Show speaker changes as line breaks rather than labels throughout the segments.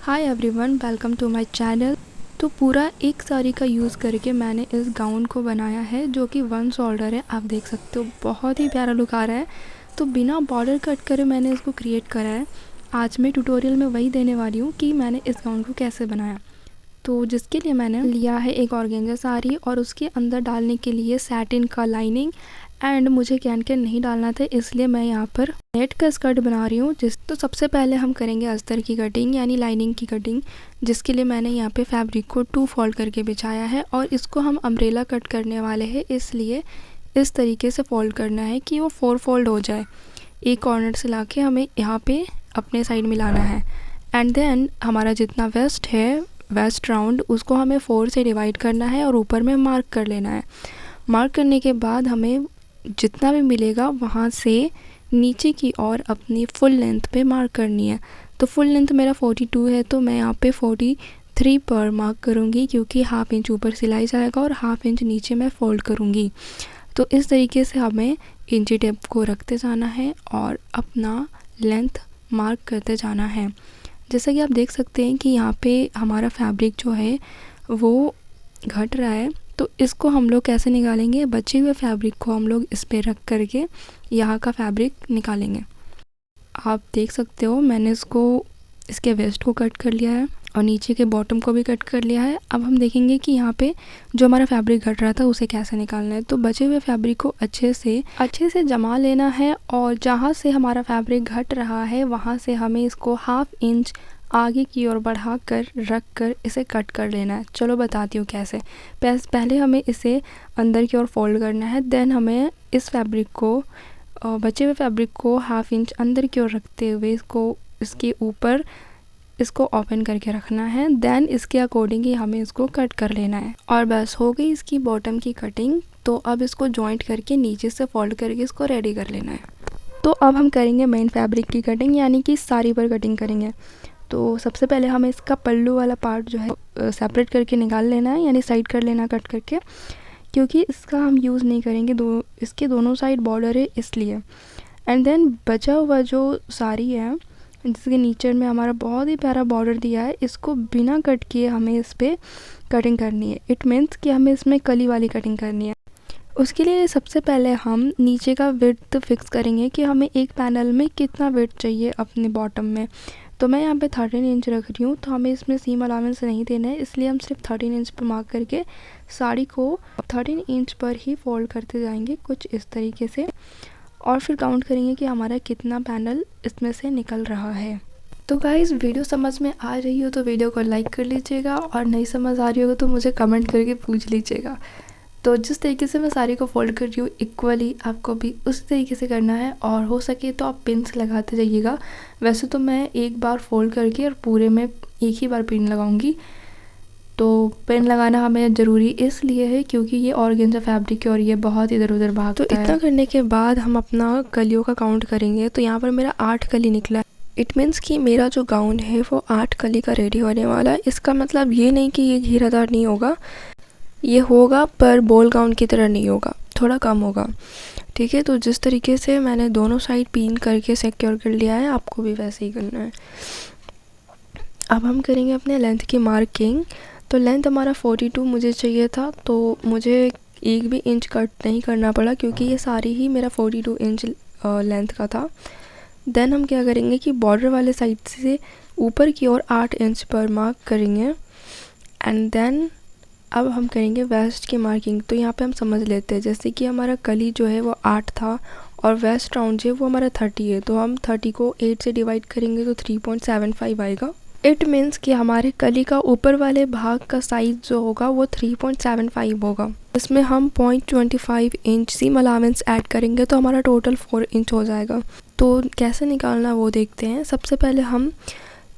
Hi everyone, welcome to my channel. तो पूरा एक साड़ी का यूज़ करके मैंने इस गाउन को बनाया है जो कि वन शोल्डर है। आप देख सकते हो बहुत ही प्यारा लुक आ रहा है। तो बिना बॉर्डर कट करे मैंने इसको क्रिएट करा है। आज मैं ट्यूटोरियल में वही देने वाली हूँ कि मैंने इस गाउन को कैसे बनाया। तो जिसके लिए मैंने लिया है एक ऑर्गेन्जा साड़ी और उसके अंदर डालने के लिए सैटिन का लाइनिंग एंड मुझे कैन नहीं डालना था, इसलिए मैं यहाँ पर नेट का स्कर्ट बना रही हूँ। तो सबसे पहले हम करेंगे अस्तर की कटिंग यानी लाइनिंग की कटिंग, जिसके लिए मैंने यहाँ पे फैब्रिक को 2 फोल्ड करके बिछाया है और इसको हम अम्ब्रेला कट करने वाले हैं, इसलिए इस तरीके से फोल्ड करना है कि वो 4 फोल्ड हो जाए। एक कॉर्नर से लाके हमें यहाँ पे अपने साइड में लाना है एंड देन हमारा जितना वेस्ट है, वेस्ट राउंड, उसको हमें 4 से डिवाइड करना है और ऊपर में मार्क कर लेना है। मार्क करने के बाद हमें जितना भी मिलेगा वहाँ से नीचे की ओर अपनी फुल लेंथ पे मार्क करनी है। तो फुल लेंथ मेरा 42 है, तो मैं यहाँ पे 43 पर मार्क करूँगी क्योंकि हाफ इंच ऊपर सिलाई जाएगा और हाफ इंच नीचे मैं फोल्ड करूँगी। तो इस तरीके से हमें इंची टेप को रखते जाना है और अपना लेंथ मार्क करते जाना है। जैसा कि आप देख सकते हैं कि यहाँ पे हमारा फैब्रिक जो है वो घट रहा है, तो इसको हम लोग कैसे निकालेंगे। बचे हुए फैब्रिक को हम लोग इस पे रख करके यहाँ का फैब्रिक निकालेंगे। आप देख सकते हो मैंने इसके वेस्ट को कट कर लिया है और नीचे के बॉटम को भी कट कर लिया है। अब हम देखेंगे कि यहाँ पे जो हमारा फैब्रिक घट रहा था उसे कैसे निकालना है। तो बचे हुए फैब्रिक को अच्छे से जमा लेना है और जहाँ से हमारा फैब्रिक घट रहा है वहाँ से हमें इसको हाफ इंच आगे की ओर बढ़ा कर रख कर इसे कट कर लेना है। चलो बताती हूँ कैसे। पहले हमें इसे अंदर की ओर फोल्ड करना है, देन हमें इस फैब्रिक को बचे हुए फैब्रिक को हाफ इंच अंदर की ओर रखते हुए इसके ऊपर इसको ओपन करके रखना है, देन इसके अकॉर्डिंग ही हमें इसको कट कर लेना है। और बस हो गई इसकी बॉटम की कटिंग। तो अब इसको जॉइंट करके नीचे से फोल्ड करके इसको रेडी कर लेना है। तो अब हम करेंगे मेन फैब्रिक की कटिंग यानी कि साड़ी पर कटिंग करेंगे। तो सबसे पहले हमें इसका पल्लू वाला पार्ट जो है सेपरेट करके निकाल लेना है, यानी साइड कर लेना कट करके, क्योंकि इसका हम यूज़ नहीं करेंगे। इसके दोनों साइड बॉर्डर है इसलिए। एंड देन बचा हुआ जो साड़ी है जिसके नीचे में हमारा बहुत ही प्यारा बॉर्डर दिया है, इसको बिना कट किए हमें इस पर कटिंग करनी है। इट मीन्स कि हमें इसमें कली वाली कटिंग करनी है। उसके लिए सबसे पहले हम नीचे का विड्थ फिक्स करेंगे कि हमें एक पैनल में कितना विड्थ चाहिए अपने बॉटम में। तो मैं यहाँ पे 13 इंच रख रही हूँ, तो हमें इसमें सीम अलाउंस नहीं देना है, इसलिए हम सिर्फ 13 इंच पर मार्क करके साड़ी को 13 इंच पर ही फोल्ड करते जाएंगे कुछ इस तरीके से, और फिर काउंट करेंगे कि हमारा कितना पैनल इसमें से निकल रहा है। तो गाइस, वीडियो समझ में आ रही हो तो वीडियो को लाइक कर लीजिएगा और नहीं समझ आ रही होगा तो मुझे कमेंट करके पूछ लीजिएगा। तो जिस तरीके से मैं साड़ी को फोल्ड कर रही हूँ इक्वली आपको भी उसी तरीके से करना है, और हो सके तो आप पिन्स लगाते जाइएगा। वैसे तो मैं एक बार फोल्ड करके और पूरे में एक ही बार पिन लगाऊंगी। तो पिन लगाना हमें ज़रूरी इसलिए है क्योंकि ये ऑर्गेन्जा फैब्रिक है और ये बहुत इधर उधर भागता है। तो इतना करने के बाद हम अपना कलियों का काउंट करेंगे। तो यहाँ पर मेरा 8 कली निकला है। इट मीन्स कि मेरा जो गाउन है वो 8 कली का रेडी होने वाला है। इसका मतलब ये नहीं कि ये घेरादार नहीं होगा, ये होगा पर बॉल गाउन की तरह नहीं होगा, थोड़ा कम होगा। ठीक है, तो जिस तरीके से मैंने दोनों साइड पिन करके सिक्योर कर लिया है, आपको भी वैसे ही करना है। अब हम करेंगे अपने लेंथ की मार्किंग। तो लेंथ हमारा 42 मुझे चाहिए था, तो मुझे एक भी इंच कट नहीं करना पड़ा क्योंकि ये सारी ही मेरा 42 इंच लेंथ का था। देन हम क्या करेंगे कि बॉर्डर वाले साइड से ऊपर की ओर 8 इंच पर मार्क करेंगे एंड देन अब हम करेंगे वेस्ट की मार्किंग। तो यहाँ पे हम समझ लेते हैं, जैसे कि हमारा कली जो है वो 8 था और वेस्ट राउंड जो है वो हमारा 30 है, तो हम 30 को 8 से डिवाइड करेंगे तो 3.75 आएगा। इट मीन्स कि हमारे कली का ऊपर वाले भाग का साइज जो होगा वो 3.75 होगा। इसमें हम 0.25 इंच सीम अलाउंस ऐड करेंगे तो हमारा टोटल 4 इंच हो जाएगा। तो कैसे निकालना वो देखते हैं। सबसे पहले हम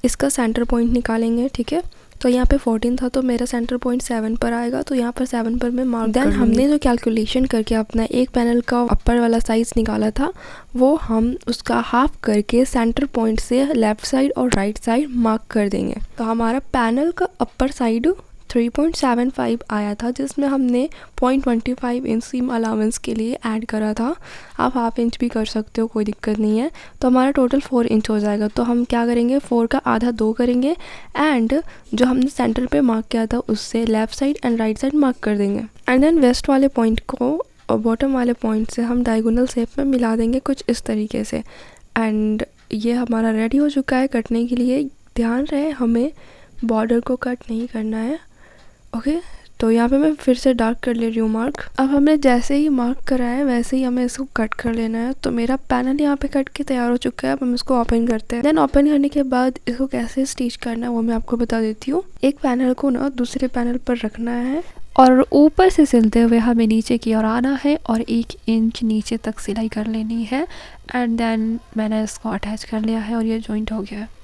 इसका सेंटर पॉइंट निकालेंगे। ठीक है, तो यहाँ पे 14 था तो मेरा सेंटर पॉइंट 7 पर आएगा, तो यहाँ पर 7 पर मैं मार्क। देन हमने जो कैलकुलेशन करके अपना एक पैनल का अपर वाला साइज निकाला था वो हम उसका हाफ करके सेंटर पॉइंट से लेफ़्ट साइड और राइट साइड मार्क कर देंगे। तो हमारा पैनल का अपर साइड 3.75 आया था, जिसमें हमने 0.25 इंच सीम अलाउंस के लिए ऐड करा था। आप हाफ इंच भी कर सकते हो, कोई दिक्कत नहीं है। तो हमारा टोटल 4 इंच हो जाएगा। तो हम क्या करेंगे, 4 का आधा 2 करेंगे एंड जो हमने सेंटर पे मार्क किया था उससे left side and right side mark कर देंगे। एंड देन वेस्ट वाले पॉइंट को और बॉटम वाले पॉइंट से हम डायगोनल शेप में मिला देंगे कुछ इस तरीके से। एंड ये हमारा रेडी हो चुका है कटने के लिए। ध्यान रहे हमें बॉर्डर को कट नहीं करना है। ओके, तो यहाँ पे मैं फिर से डार्क कर ले रही हूँ मार्क। अब हमने जैसे ही मार्क करा है वैसे ही हमें इसको कट कर लेना है। तो मेरा पैनल यहाँ पे कट के तैयार हो चुका है। अब हम इसको ओपन करते हैं। देन ओपन करने के बाद इसको कैसे स्टिच करना है वो मैं आपको बता देती हूँ। एक पैनल को ना दूसरे पैनल पर रखना है और ऊपर से सिलते हुए हमें नीचे की ओर आना है और 1 इंच नीचे तक सिलाई कर लेनी है। एंड देन मैंने इसको अटैच कर लिया है और ये जॉइंट हो गया है।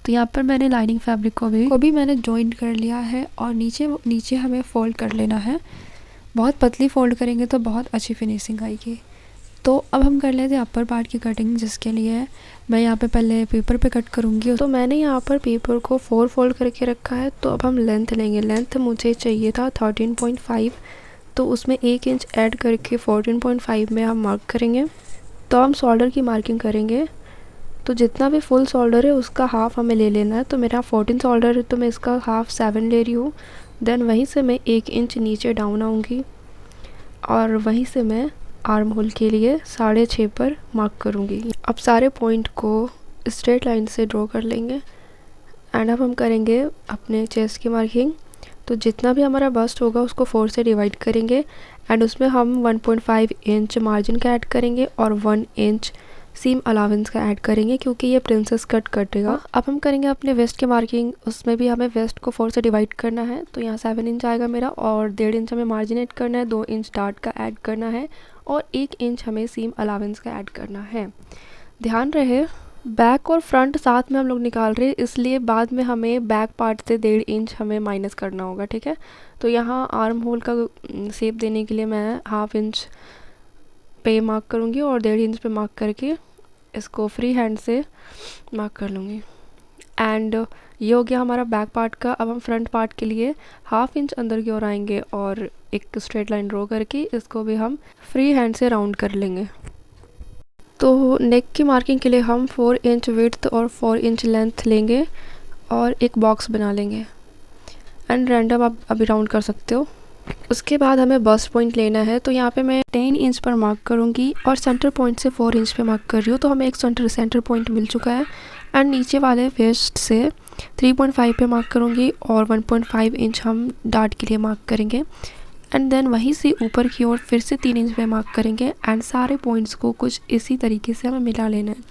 तो यहाँ पर मैंने लाइनिंग फैब्रिक को भी मैंने जॉइंट कर लिया है और नीचे हमें फ़ोल्ड कर लेना है। बहुत पतली फ़ोल्ड करेंगे तो बहुत अच्छी फिनिशिंग आएगी। तो अब हम कर लेते हैं अपर पार्ट की कटिंग, जिसके लिए मैं यहाँ पे पहले पेपर पे कट करूँगी। तो मैंने यहाँ पर पेपर को 4 फोल्ड करके रखा है। तो अब हम लेंथ लेंगे। लेंथ मुझे चाहिए था 13.5, तो उसमें 1 इंच ऐड करके 14.5 में हम मार्क करेंगे। तो हम शोल्डर की मार्किंग करेंगे। तो जितना भी फुल शोल्डर है उसका हाफ़ हमें ले लेना है। तो मेरा 14 शोल्डर है तो मैं इसका हाफ़ 7 ले रही हूँ। देन वहीं से मैं 1 इंच नीचे डाउन आऊँगी और वहीं से मैं आर्म होल के लिए 6.5 पर मार्क करूँगी। अब सारे पॉइंट को स्ट्रेट लाइन से ड्रॉ कर लेंगे। एंड अब हम करेंगे अपने चेस्ट की मार्किंग। तो जितना भी हमारा बस्ट होगा उसको 4 से डिवाइड करेंगे एंड उसमें हम 1.5 इंच मार्जिन का ऐड करेंगे और 1 इंच सीम अलावेंस का ऐड करेंगे, क्योंकि ये प्रिंसेस कट कटेगा। अब हम करेंगे अपने वेस्ट की मार्किंग। उसमें भी हमें वेस्ट को 4 से डिवाइड करना है। तो यहाँ 7 इंच आएगा मेरा और 1.5 इंच हमें मार्जिन ऐड करना है, 2 इंच डार्ट का ऐड करना है और 1 इंच हमें सीम अलावेंस का ऐड करना है। ध्यान रहे बैक और फ्रंट साथ में हम लोग निकाल रहे हैं, इसलिए बाद में हमें बैक पार्ट से 1.5 इंच हमें माइनस करना होगा, ठीक है। तो यहाँ आर्म होल का शेप देने के लिए मैं हाफ इंच पे मार्क करूँगी और 1.5 इंच पे मार्क करके इसको फ्री हैंड से मार्क कर लूँगी। एंड ये हो गया हमारा बैक पार्ट का। अब हम फ्रंट पार्ट के लिए हाफ इंच अंदर की ओर आएंगे और एक स्ट्रेट लाइन ड्रॉ करके इसको भी हम फ्री हैंड से राउंड कर लेंगे। तो नेक की मार्किंग के लिए हम 4 इंच विड्थ और 4 इंच लेंथ लेंगे और एक बॉक्स बना लेंगे। एंड रैंडम आप अभी राउंड कर सकते हो। उसके बाद हमें बस्ट पॉइंट लेना है। तो यहाँ पे मैं 10 इंच पर मार्क करूँगी और सेंटर पॉइंट से 4 इंच पे मार्क कर रही हूँ। तो हमें एक सेंटर पॉइंट मिल चुका है। एंड नीचे वाले वेस्ट से 3.5 पे मार्क करूँगी और 1.5 इंच हम डार्ट के लिए मार्क करेंगे। एंड देन वहीं से ऊपर की ओर फिर से 3 इंच पे मार्क करेंगे। एंड सारे पॉइंट्स को कुछ इसी तरीके से हमें मिला लेना है।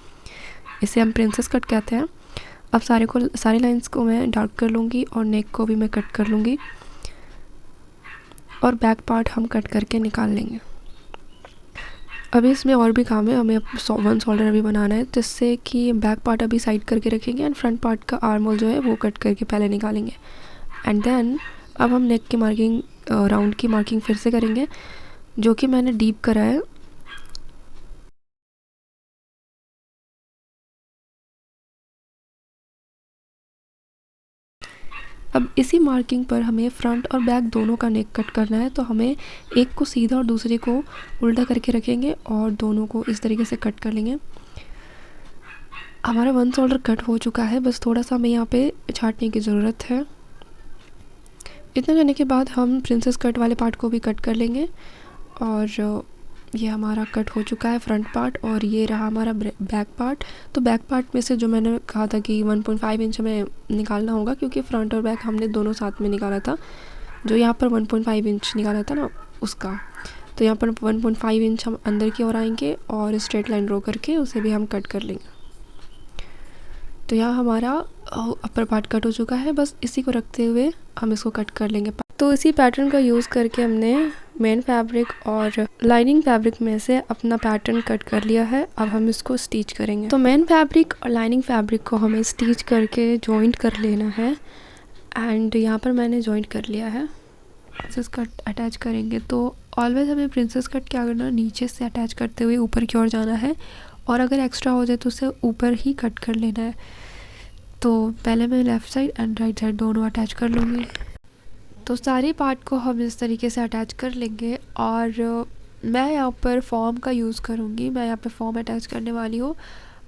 इसे हम प्रिंसेस कट कहते हैं। अब सारी लाइंस को मैं डार्क कर लूँगी और नेक को भी मैं कट कर लूँगी और बैक पार्ट हम कट करके निकाल लेंगे। अभी इसमें और भी काम है। हमें 1 शोल्डर अभी बनाना है, जिससे कि बैक पार्ट अभी साइड करके रखेंगे एंड फ्रंट पार्ट का आर्म होल जो है वो कट करके पहले निकालेंगे। एंड देन अब हम नेक की मार्किंग, राउंड की मार्किंग फिर से करेंगे, जो कि मैंने डीप करा है। अब इसी मार्किंग पर हमें फ्रंट और बैक दोनों का नेक कट करना है। तो हमें एक को सीधा और दूसरे को उल्टा करके रखेंगे और दोनों को इस तरीके से कट कर लेंगे। हमारा 1 शोल्डर कट हो चुका है, बस थोड़ा सा हमें यहाँ पे छांटने की ज़रूरत है। इतना करने के बाद हम प्रिंसेस कट वाले पार्ट को भी कट कर लेंगे और ये हमारा कट हो चुका है फ्रंट पार्ट और ये रहा हमारा बैक पार्ट। तो बैक पार्ट में से जो मैंने कहा था कि 1.5 इंच हमें निकालना होगा, क्योंकि फ्रंट और बैक हमने दोनों साथ में निकाला था। जो यहाँ पर 1.5 इंच निकाला था ना उसका, तो यहाँ पर 1.5 इंच हम अंदर की ओर आएंगे और स्ट्रेट लाइन ड्रॉ करके उसे भी हम कट कर लेंगे। तो यहाँ हमारा अपर पार्ट कट हो चुका है। बस इसी को रखते हुए हम इसको कट कर लेंगे। तो इसी पैटर्न का यूज़ करके हमने मेन फैब्रिक और लाइनिंग फैब्रिक में से अपना पैटर्न कट कर लिया है। अब हम इसको स्टिच करेंगे। तो मेन फैब्रिक और लाइनिंग फैब्रिक को हमें स्टिच करके जॉइंट कर लेना है। एंड यहाँ पर मैंने जॉइंट कर लिया है। प्रिंसेस कट अटैच करेंगे तो ऑलवेज हमें प्रिंसेस कट क्या करना है, नीचे से अटैच करते हुए ऊपर की ओर जाना है और अगर एक्स्ट्रा हो जाए तो उसे ऊपर ही कट कर लेना है। तो पहले मैं left side and right side दोनों अटैच कर लूँगी। तो सारे पार्ट को हम इस तरीके से अटैच कर लेंगे और मैं यहाँ पर फॉर्म का यूज़ करूँगी। मैं यहाँ पे फॉर्म अटैच करने वाली हूँ।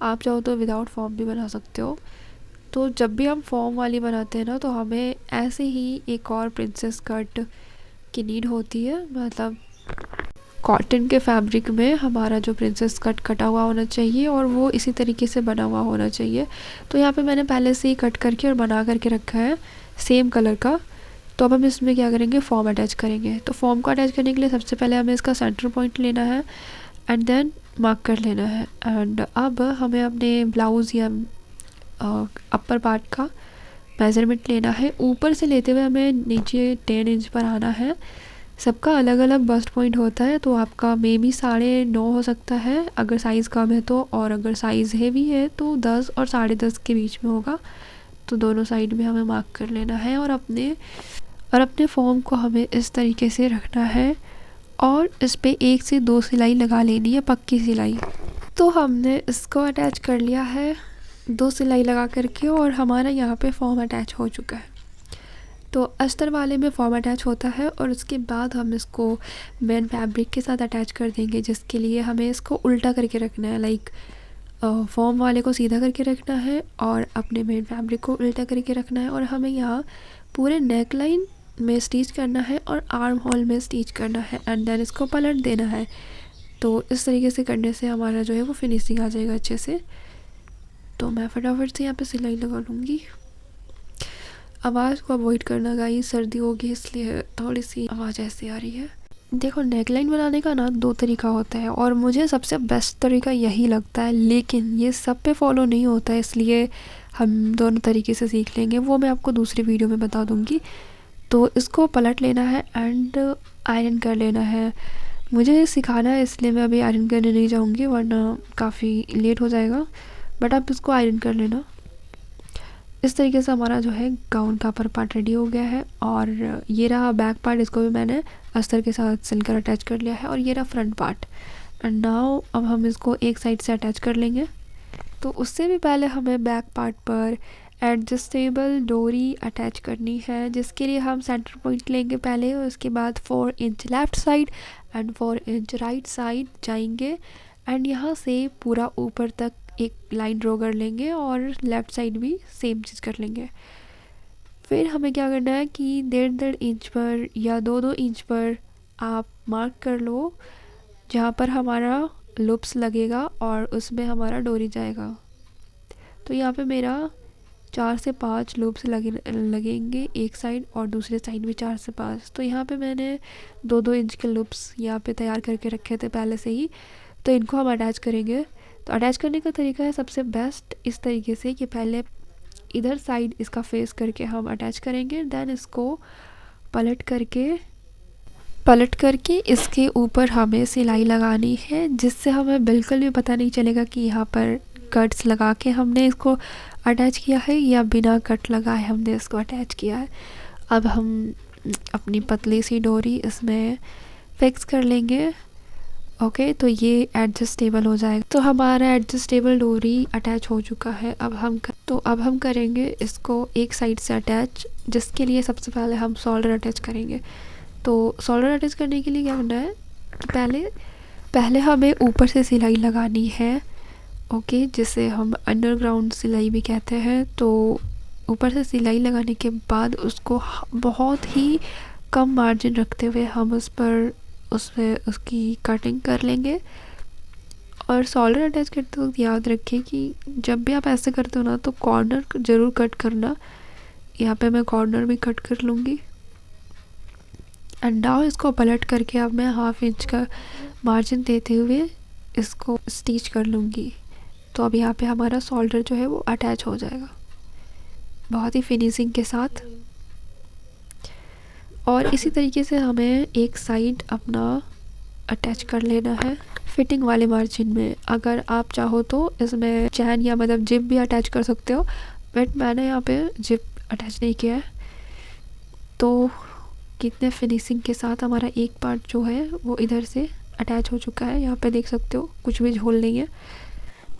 आप चाहो तो विदाउट फॉर्म भी बना सकते हो। तो जब भी हम फॉर्म वाली बनाते हैं ना, तो हमें ऐसे ही एक और प्रिंसेस कट की नीड होती है। मतलब कॉटन के फैब्रिक में हमारा जो प्रिंसेस कट कटा हुआ होना चाहिए और वो इसी तरीके से बना हुआ होना चाहिए। तो यहाँ पे मैंने पहले से ही कट करके और बना करके रखा है सेम कलर का। तो अब हम इसमें क्या करेंगे, फॉर्म अटैच करेंगे। तो फॉर्म को अटैच करने के लिए सबसे पहले हमें इसका सेंटर पॉइंट लेना है एंड देन मार्क कर लेना है। एंड अब हमें अपने ब्लाउज़ या अपर पार्ट का मेज़रमेंट लेना है। ऊपर से लेते हुए हमें नीचे 10 इंच पर आना है। सबका अलग अलग बस्ट पॉइंट होता है, तो आपका मे बी 9.5 हो सकता है अगर साइज़ कम है तो, और अगर साइज़ हेवी है तो 10 और 10.5 के बीच में होगा। तो दोनों साइड में हमें मार्क कर लेना है और अपने फॉर्म को हमें इस तरीके से रखना है और इस पे 1 से 2 सिलाई लगा लेनी है, पक्की सिलाई। तो हमने इसको अटैच कर लिया है 2 सिलाई लगा करके और हमारा यहाँ पे फॉर्म अटैच हो चुका है। तो अस्तर वाले में फॉर्म अटैच होता है और उसके बाद हम इसको मेन फैब्रिक के साथ अटैच कर देंगे, जिसके लिए हमें इसको उल्टा करके रखना है। लाइक फॉर्म वाले को सीधा करके रखना है और अपने मेन फैब्रिक को उल्टा करके रखना है। और हमें यहाँ पूरे नेक लाइन में स्टिच करना है और आर्म होल में स्टिच करना है एंड देन इसको पलट देना है। तो इस तरीके से करने से हमारा जो है वो फिनिशिंग आ जाएगा अच्छे से। तो मैं फटाफट से यहाँ पे सिलाई लगा लूँगी। आवाज़ को अवॉइड करना गाइस, सर्दी होगी इसलिए थोड़ी सी आवाज़ ऐसे आ रही है। देखो, नेकलाइन बनाने का ना 2 तरीका होता है और मुझे सबसे बेस्ट तरीका यही लगता है, लेकिन ये सब पे फॉलो नहीं होता है, इसलिए हम दोनों तरीके से सीख लेंगे। वो मैं आपको दूसरी वीडियो में बता दूँगी। तो इसको पलट लेना है एंड आयरन कर लेना है। मुझे सिखाना है इसलिए मैं अभी आयरन करने नहीं जाऊँगी, वरना काफ़ी लेट हो जाएगा। बट आप इसको आयरन कर लेना। इस तरीके से हमारा जो है गाउन का अपर पार्ट रेडी हो गया है और ये रहा बैक पार्ट, इसको भी मैंने अस्तर के साथ सिलकर अटैच कर लिया है और ये रहा फ्रंट पार्ट। एंड नाउ अब हम इसको एक साइड से अटैच कर लेंगे। तो उससे भी पहले हमें बैक पार्ट पर एडजस्टेबल डोरी अटैच करनी है, जिसके लिए हम सेंटर पॉइंट लेंगे पहले और उसके बाद 4 inch left side and 4 inch right side जाएंगे एंड यहाँ से पूरा ऊपर तक एक लाइन ड्रॉ कर लेंगे और लेफ़्ट साइड भी सेम चीज़ कर लेंगे। फिर हमें क्या करना है कि 1.5 इंच पर या 2 इंच पर आप मार्क कर लो जहाँ पर हमारा लूप्स लगेगा और उसमें हमारा डोरी जाएगा। तो यहाँ पे मेरा 4 से 5 लूप्स लगेंगे एक साइड और दूसरे साइड भी 4 से 5। तो यहाँ पे मैंने 2 इंच के लूप्स यहाँ पे तैयार करके रखे थे पहले से ही, तो इनको हम अटैच करेंगे। तो अटैच करने का तरीका है सबसे बेस्ट इस तरीके से कि पहले इधर साइड इसका फेस करके हम अटैच करेंगे, देन इसको पलट करके इसके ऊपर हमें सिलाई लगानी है, जिससे हमें बिल्कुल भी पता नहीं चलेगा कि यहाँ पर कट्स लगा के हमने इसको अटैच किया है या बिना कट लगाए हमने इसको अटैच किया है। अब हम अपनी पतली सी डोरी इसमें फिक्स कर लेंगे। ओके, तो ये एडजस्टेबल हो जाएगा। तो हमारा एडजस्टेबल डोरी अटैच हो चुका है। अब हम करेंगे इसको एक साइड से अटैच, जिसके लिए सबसे पहले हम शोल्डर अटैच करेंगे। तो शोल्डर अटैच करने के लिए क्या करना है कि पहले हमें ऊपर से सिलाई लगानी है, ओके, जिसे हम अंडरग्राउंड सिलाई भी कहते हैं। तो ऊपर से सिलाई लगाने के बाद उसको बहुत ही कम मार्जिन रखते हुए हम उसकी कटिंग कर लेंगे। और शोल्डर अटैच करते वक्त याद रखें कि जब भी आप ऐसे करते हो ना, तो कॉर्नर ज़रूर कट करना। यहाँ पे मैं कॉर्नर भी कट कर लूँगी एंड नाउ इसको पलट करके अब मैं 1/2 इंच का मार्जिन देते हुए इसको स्टिच कर लूँगी। तो अब यहाँ पे हमारा शोल्डर जो है वो अटैच हो जाएगा बहुत ही फिनिशिंग के साथ। और इसी तरीके से हमें एक साइड अपना अटैच कर लेना है फिटिंग वाले मार्जिन में। अगर आप चाहो तो इसमें चैन या मतलब जिप भी अटैच कर सकते हो, बट मैंने यहाँ पे जिप अटैच नहीं किया है। तो कितने फिनिशिंग के साथ हमारा एक पार्ट जो है वो इधर से अटैच हो चुका है। यहाँ पे देख सकते हो कुछ भी झोल नहीं है।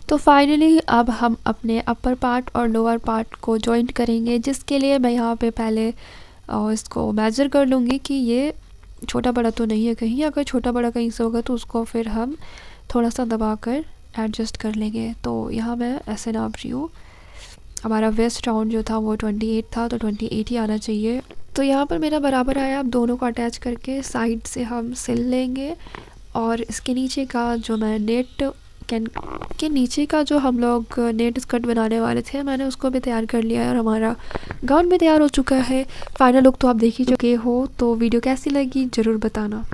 तो फाइनली अब हम अपने अपर पार्ट और लोअर पार्ट को जॉइंट करेंगे, जिसके लिए मैं यहाँ पे पहले और इसको मेज़र कर लूँगी कि ये छोटा बड़ा तो नहीं है कहीं, अगर छोटा बड़ा कहीं से होगा तो उसको फिर हम थोड़ा सा दबा कर एडजस्ट कर लेंगे। तो यहाँ मैं ऐसे नाप रही हूँ। हमारा वेस्ट राउंड जो था वो 28 था, तो 28 ही आना चाहिए। तो यहाँ पर मेरा बराबर आया। अब दोनों को अटैच करके साइड से हम सिल लेंगे और इसके नीचे का जो मैं नेट के नीचे का जो हम लोग नेट स्कर्ट बनाने वाले थे, मैंने उसको भी तैयार कर लिया है और हमारा गाउन भी तैयार हो चुका है। फाइनल लुक तो आप देख ही चुके हो। तो वीडियो कैसी लगी ज़रूर बताना।